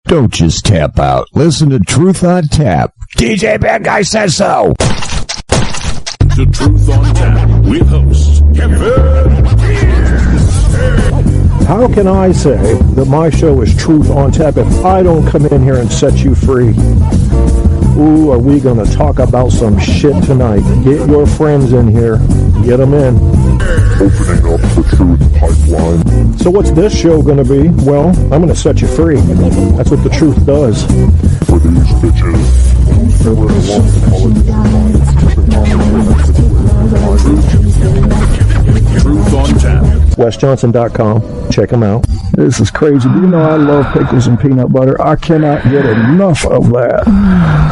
Don't just tap out. Listen to Truth on Tap. DJ Bad Guy says so. To Truth on Tap with host Kevin. How can I say that my show is Truth on Tap if I don't come in here and set you free? Ooh, are we going to talk about some shit tonight? Get your friends in here. Get them in. Opening up the Truth pipeline. So what's this show going to be? Well, I'm going to set you free. That's what the truth does. For these bitches. Truth on Tap. WesJohnson.com. Check them out. This is crazy. Do you know I love pickles and peanut butter? I cannot get enough of that.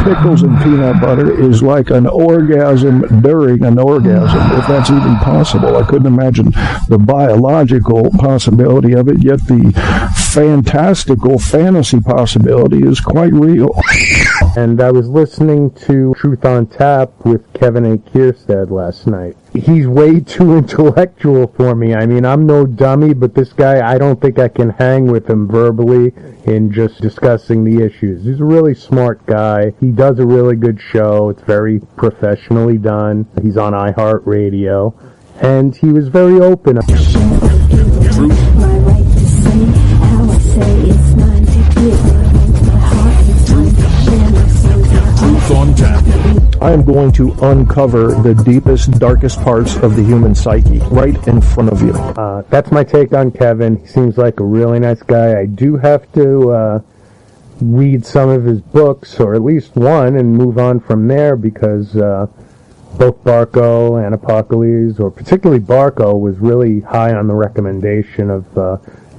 Pickles and peanut butter is like an orgasm during an orgasm, if that's even possible. I couldn't imagine the biological possibility of it, yet the fantastical fantasy possibility is quite real. And I was listening to Truth on Tap with Kevin A. Kierstead last night. He's way too intellectual for me. I mean, I'm no dummy, but this guy, I don't think I can hang with him verbally in just discussing the issues. He's a really smart guy. He does a really good show. It's very professionally done. He's on iHeartRadio. And he was very open. On Tap. I am going to uncover the deepest, darkest parts of the human psyche right in front of you. That's my take on Kevin. He seems like a really nice guy. I do have to read some of his books, or at least one, and move on from there, because both Barco and Apocalypse, or particularly Barco, was really high on the recommendation of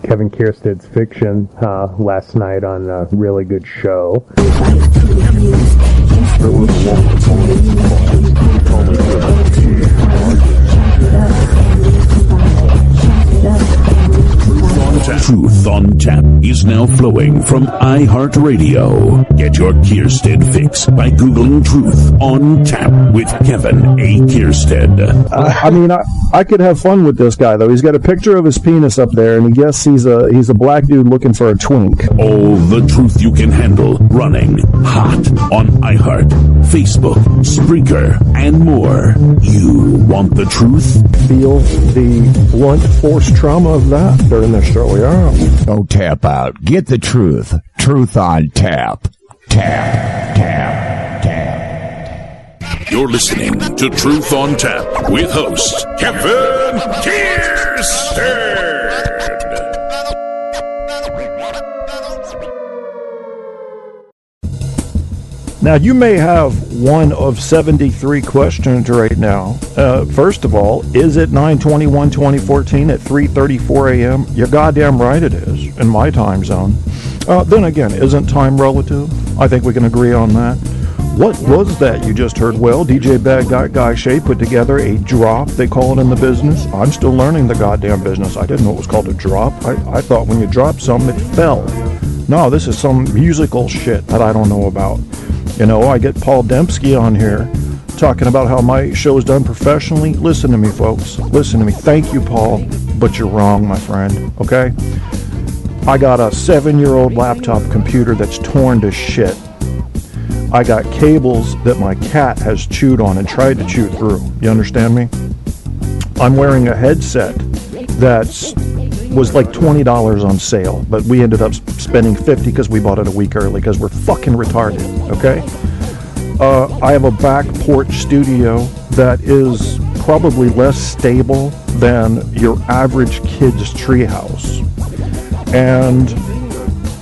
Kevin Kierstead's fiction last night on a really good show. Truth on Tap is now flowing from iHeartRadio. Get your Kierstead fix by Googling Truth on Tap with Kevin A. Kierstead. I mean, I could have fun with this guy, though. He's got a picture of his penis up there, and he guess he's a black dude looking for a twink. All the truth you can handle, running hot on iHeart, Facebook, Spreaker, and more. You want the truth? Feel the blunt force trauma of that during this show, yeah. Don't tap out. Get the truth. Truth on Tap. Tap, tap, tap. You're listening to Truth on Tap with host Kevin Kierstead. Now, you may have one of 73 questions right now. First of all, is it 9/21/2014 at 3:34 a.m.? You're goddamn right it is, in my time zone. Then again, isn't time relative? I think we can agree on that. What was that you just heard? Well, DJ Bad Guy Shay put together a drop, they call it in the business. I'm still learning the goddamn business. I didn't know it was called a drop. I thought when you dropped something, it fell. No, this is some musical shit that I don't know about. You know, I get Paul Dembski on here talking about how my show is done professionally. Listen to me, folks. Listen to me. Thank you, Paul, but you're wrong, my friend, okay? I got a 7-year-old laptop computer that's torn to shit. I got cables that my cat has chewed on and tried to chew through. You understand me? I'm wearing a headset that's was like $20 on sale, but we ended up spending $50 because we bought it a week early because we're fucking retarded, okay? I have a back porch studio that is probably less stable than your average kid's treehouse. And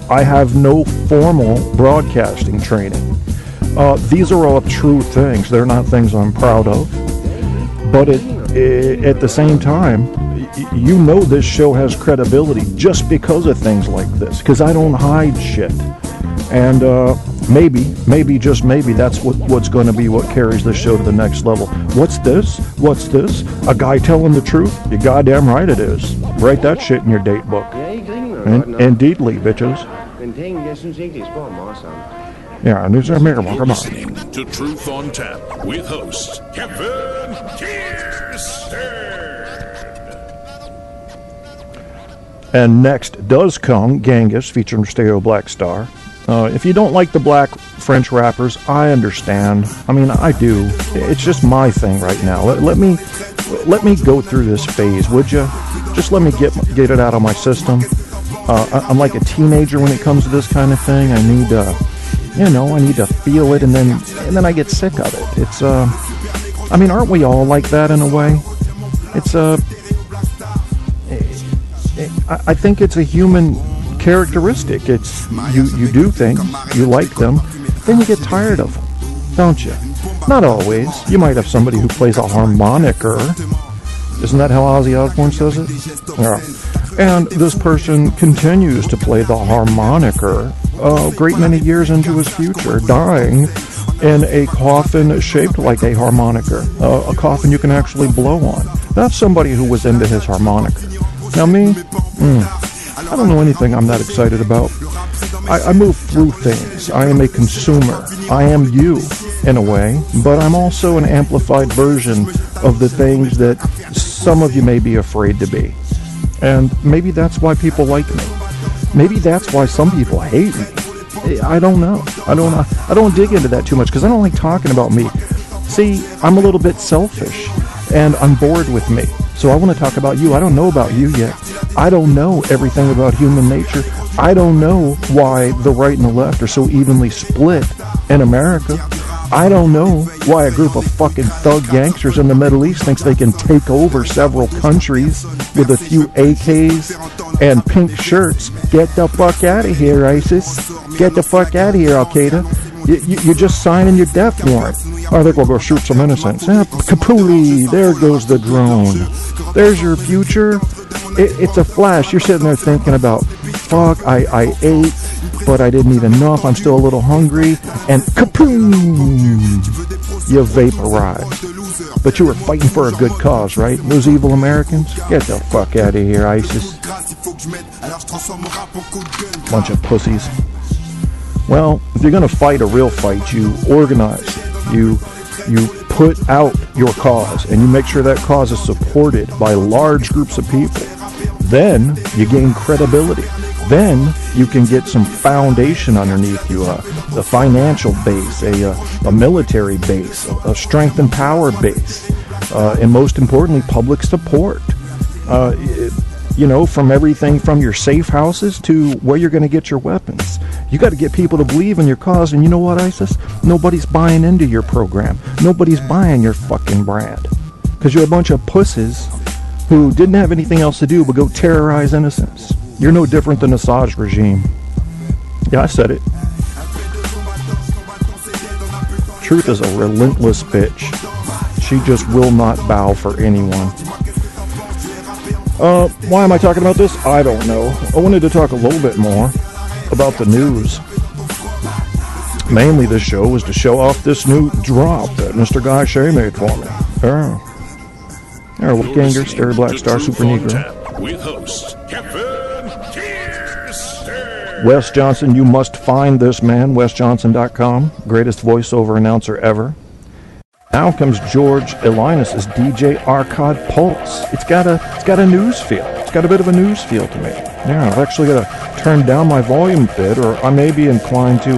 I have no formal broadcasting training. These are all true things. They're not things I'm proud of. But at the same time, you know this show has credibility just because of things like this, because I don't hide shit. And maybe, just maybe, that's what's going to be what carries this show to the next level. What's this? What's this? A guy telling the truth? You're goddamn right it is. Write that shit in your date book. Indeedly, bitches. Yeah, and this is America. Come on. Listening to Truth on Tap with host Kevin Kierstead. And next does come Genghis, featuring Stereo Black Star. If you don't like the black French rappers, I understand. I mean, I do. It's just my thing right now. Let me go through this phase, would you? Just let me get it out of my system. I'm like a teenager when it comes to this kind of thing. I need to feel it, and then I get sick of it. It's I mean, aren't we all like that in a way? It's I think it's a human characteristic. It's you do things, you like them, then you get tired of them, don't you? Not always. You might have somebody who plays a harmonica. Isn't that how Ozzy Osbourne says it? Yeah. And this person continues to play the harmonica a great many years into his future, dying in a coffin shaped like a harmonica, a coffin you can actually blow on. That's somebody who was into his harmonica. Now me, I don't know anything I'm that excited about. I move through things. I am a consumer. I am you, in a way, but I'm also an amplified version of the things that some of you may be afraid to be. And maybe that's why people like me. Maybe that's why some people hate me. I don't know. I don't dig into that too much because I don't like talking about me. See, I'm a little bit selfish and I'm bored with me. So I want to talk about you. I don't know about you yet. I don't know everything about human nature. I don't know why the right and the left are so evenly split in America. I don't know why a group of fucking thug gangsters in the Middle East thinks they can take over several countries with a few AKs and pink shirts. Get the fuck out of here, ISIS. Get the fuck out of here, Al-Qaeda. You're just signing your death warrant. I think we'll go shoot some innocents. Kapooey, there goes the drone. There's your future. It's a flash. You're sitting there thinking about, fuck, I ate, but I didn't eat enough. I'm still a little hungry. And kapoom! You vaporized. But you were fighting for a good cause, right? Those evil Americans? Get the fuck out of here, ISIS. Bunch of pussies. Well, if you're going to fight a real fight, you organize. You put out your cause, and you make sure that cause is supported by large groups of people. Then you gain credibility. Then you can get some foundation underneath you, a financial base, a military base, a strength and power base, and most importantly, public support. From everything from your safe houses to where you're going to get your weapons. You got to get people to believe in your cause, and you know what, ISIS? Nobody's buying into your program. Nobody's buying your fucking brand. Because you're a bunch of pussies who didn't have anything else to do but go terrorize innocents. You're no different than Assad's regime. Yeah, I said it. Truth is a relentless bitch. She just will not bow for anyone. Why am I talking about this? I don't know. I wanted to talk a little bit more about the news. Mainly this show was to show off this new drop that Mr. Guy Shea made for me. Wolfganger, Stereo Black Star, Super Negro. With host Kev Goes Wes Johnson, you must find this man, wesjohnson.com. Greatest voiceover announcer ever. Now comes George Elinus' DJ Arcade Pulse. It's got a news feel. It's got a bit of a news feel to me. Yeah, I've actually got to turn down my volume a bit, or I may be inclined to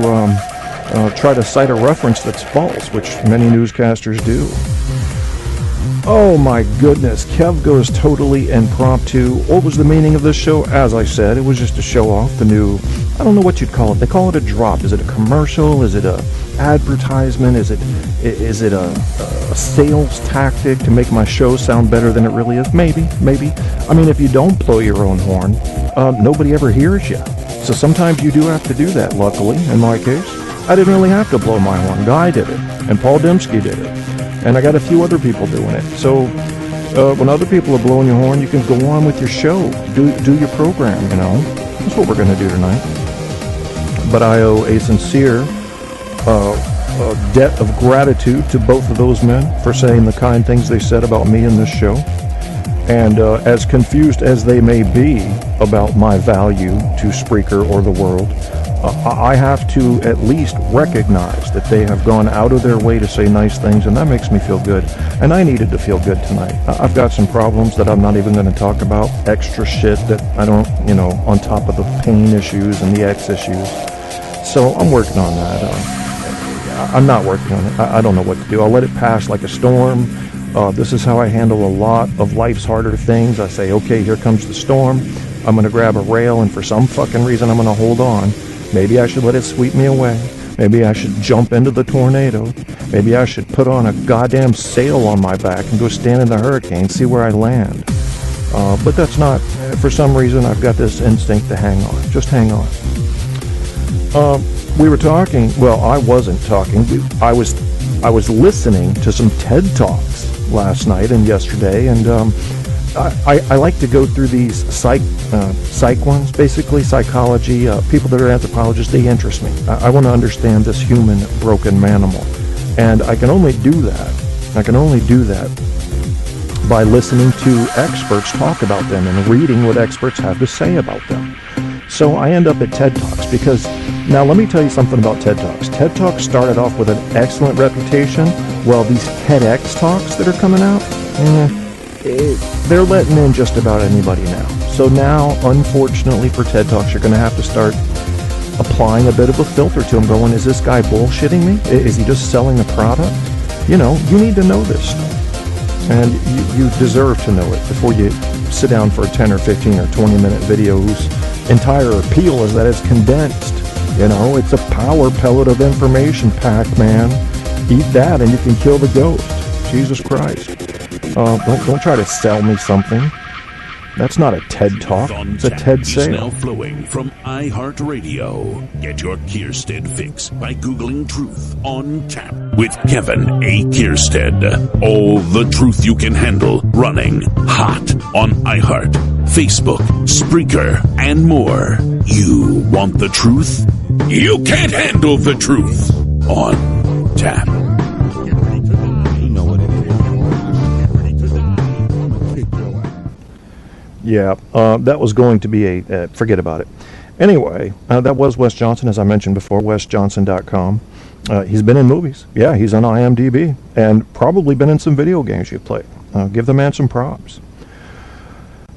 try to cite a reference that's false, which many newscasters do. Oh my goodness, Kev Goes Totally Impromptu. What was the meaning of this show? As I said, it was just to show off the new, I don't know what you'd call it. They call it a drop. Is it a commercial? Is it a advertisement? Is it a sales tactic to make my show sound better than it really is? Maybe. I mean, if you don't blow your own horn, nobody ever hears you. So sometimes you do have to do that, luckily, in my case. I didn't really have to blow my horn. Guy did it, and Paul Dembski did it. And I got a few other people doing it. So when other people are blowing your horn, you can go on with your show. Do your program, you know. That's what we're going to do tonight. But I owe a sincere debt of gratitude to both of those men for saying the kind things they said about me in this show. And as confused as they may be about my value to Spreaker or the world, I have to at least recognize that they have gone out of their way to say nice things, and that makes me feel good. And I needed to feel good tonight. I've got some problems that I'm not even going to talk about, extra shit that I don't, on top of the pain issues and the ex issues. So I'm working on that. I'm not working on it. I don't know what to do. I'll let it pass like a storm. This is how I handle a lot of life's harder things. I say, okay, here comes the storm. I'm going to grab a rail, and for some fucking reason, I'm going to hold on. Maybe I should let it sweep me away. Maybe I should jump into the tornado. Maybe I should put on a goddamn sail on my back and go stand in the hurricane, see where I land. But that's not, for some reason, I've got this instinct to hang on. Just hang on. We were talking, well, I wasn't talking. I was listening to some TED Talks last night and yesterday, and I like to go through these psych ones, basically psychology. People that are anthropologists, they interest me. I want to understand this human broken manimal, and I can only do that by listening to experts talk about them and reading what experts have to say about them. So I end up at TED Talks because, now let me tell you something about TED Talks. TED Talks started off with an excellent reputation. Well, these TEDx Talks that are coming out, they're letting in just about anybody now. So now, unfortunately for TED Talks, you're going to have to start applying a bit of a filter to them, going, is this guy bullshitting me? Is he just selling a product? You need to know this stuff. And you deserve to know it before you sit down for a 10 or 15 or 20 minute video whose entire appeal is that it's condensed. It's a power pellet of information packed, man. Eat that and you can kill the ghost. Jesus Christ. Don't try to sell me something. That's not a TED Talk. It's a TED sale. Now flowing from iHeartRadio. Get your Kierstead fix by Googling Truth on Tap with Kevin A. Kierstead. All the truth you can handle running hot on iHeart, Facebook, Spreaker, and more. You want the truth? You can't handle the truth on Tap. Yeah, that was going to be forget about it. Anyway, that was Wes Johnson, as I mentioned before, wesjohnson.com. He's been in movies. Yeah, he's on IMDb, and probably been in some video games you've played. Give the man some props.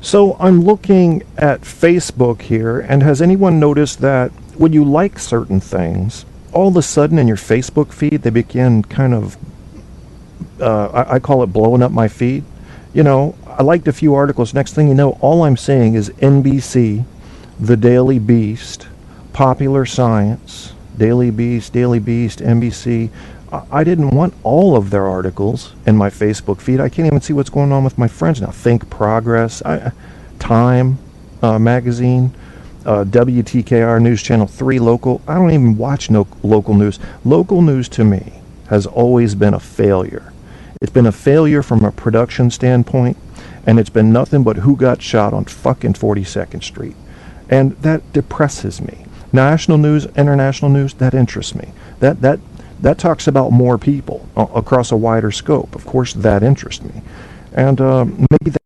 So I'm looking at Facebook here, and has anyone noticed that when you like certain things, all of a sudden in your Facebook feed, they begin kind of, I call it blowing up my feed. I liked a few articles. Next thing you know, all I'm saying is NBC, The Daily Beast, Popular Science, Daily Beast, NBC. I didn't want all of their articles in my Facebook feed. I can't even see what's going on with my friends now. Think Progress, Time Magazine, WTKR News Channel 3 local. I don't even watch local news. Local news to me has always been a failure. It's been a failure from a production standpoint, and it's been nothing but who got shot on fucking 42nd Street. And that depresses me. National news, international news, that interests me. That talks about more people across a wider scope. Of course, that interests me. And maybe that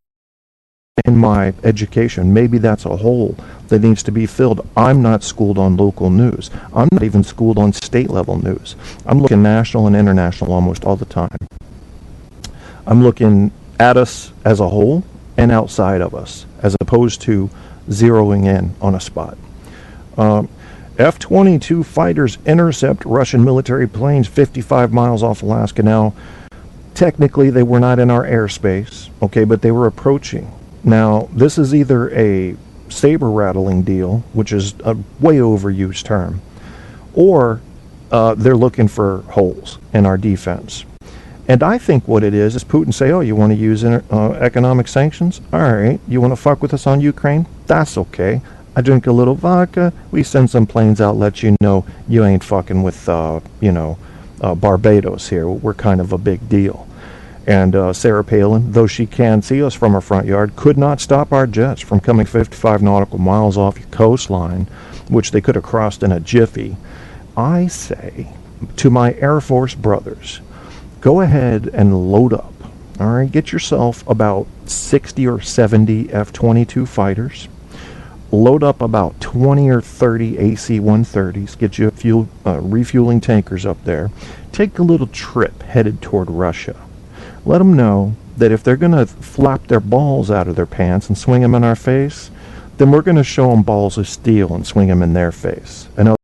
in my education, maybe that's a hole that needs to be filled. I'm not schooled on local news. I'm not even schooled on state-level news. I'm looking national and international almost all the time. I'm looking at us as a whole and outside of us, as opposed to zeroing in on a spot. F-22 fighters intercept Russian military planes 55 miles off Alaska. Now, technically, they were not in our airspace, okay, but they were approaching. Now, this is either a saber-rattling deal, which is a way overused term, or they're looking for holes in our defense. And I think what it is Putin say, oh, you want to use economic sanctions? All right. You want to fuck with us on Ukraine? That's okay. I drink a little vodka. We send some planes out, let you know you ain't fucking with, Barbados here. We're kind of a big deal. And Sarah Palin, though she can see us from her front yard, could not stop our jets from coming 55 nautical miles off your coastline, which they could have crossed in a jiffy. I say to my Air Force brothers, go ahead and load up. All right, get yourself about 60 or 70 F-22 fighters. load up about 20 or 30 AC-130s, get you a few refueling tankers up there, take a little trip headed toward Russia. Let them know that if they're going to flap their balls out of their pants and swing them in our face, then we're going to show them balls of steel and swing them in their face. And